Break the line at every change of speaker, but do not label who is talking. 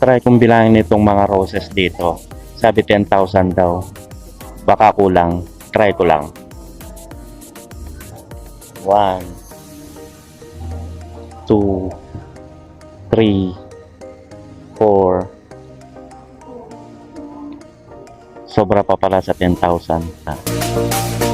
Tinatry kong bilangin itong mga roses dito. Sabi 10,000 daw. Baka kulang. Try ko lang. 1, 2, 3, 4. Sobra pa pala sa 10,000.